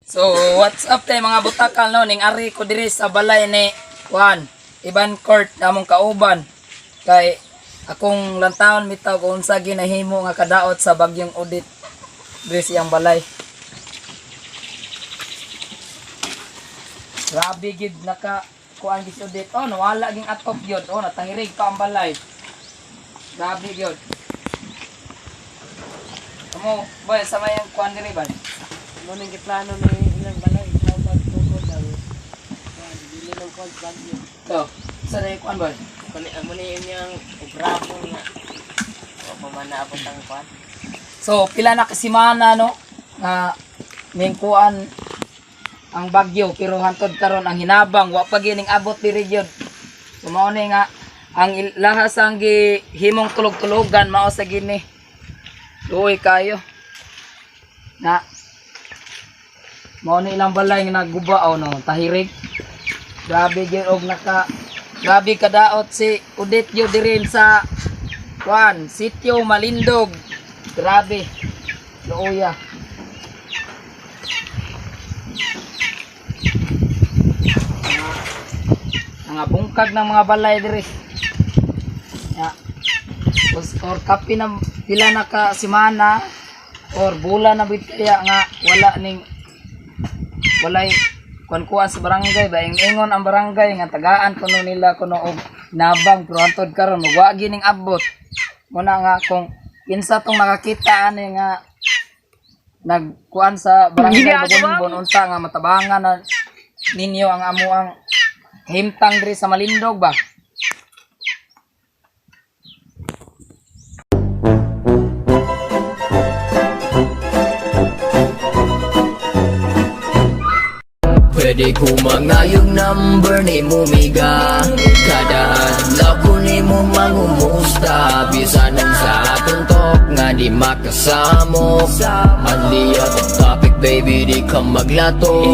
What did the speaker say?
So, what's up tayo mga butakal no? Ning ari ko diri sa balay ni Juan Iban Court namong kauban. Kay akong lantawon bitaw kung unsa ginahimo nga kadaot sa bagyong Odette diri siyang balay. Grabe gid naka kuan gis Odette. Oh, nawala ging atop gyud. Oh, natahirig pa ang balay. Grabe gyud. Amo, boy, sa may kuan diri ba? Mo ning giplano ni ilang balay sa pagtukod daw. Dili lang ko bagyo. So, sa day kuan boy. Kani amo ni inyang obrapon nga. O pamana abot ang kuan. So, pila na kasimana no nga ning kuan ang bagyo pero hantod karon ang hinabang wa pa gining abot diri gyud. So mao ni nga ang lahas ang gihimong tulog-tulogan mao sa gini. Luoy kayo. Na mao ni ilang balay nga naguba no, tahirig. Grabe gyud og grabe kadaot si Odette yo dirin sa kuan, sitio Malindog. Grabe. Luoya. Mga bungkag ng mga balay diri. Ya. Or kapi na pila na ka simana or bulan na bit kaya nga wala ning walay kuan sa barangay ba ingon ang barangay nga tagaan kuno nila kuno og nabang pero antod karon wa gining abot. Muna nga kung kinsa tong nakakita ani nga nagkuan sa barangay Bagunbon unta nga matabangan na ninyo ang amuang himtang diri sa Malindog ba. Pwede ko mangayong number ni Mumiga. Kada adlaw ko ni mo mangumusta. Bisan ang sa tuntok nga di makasamo. Anli at topic baby di ka maglato.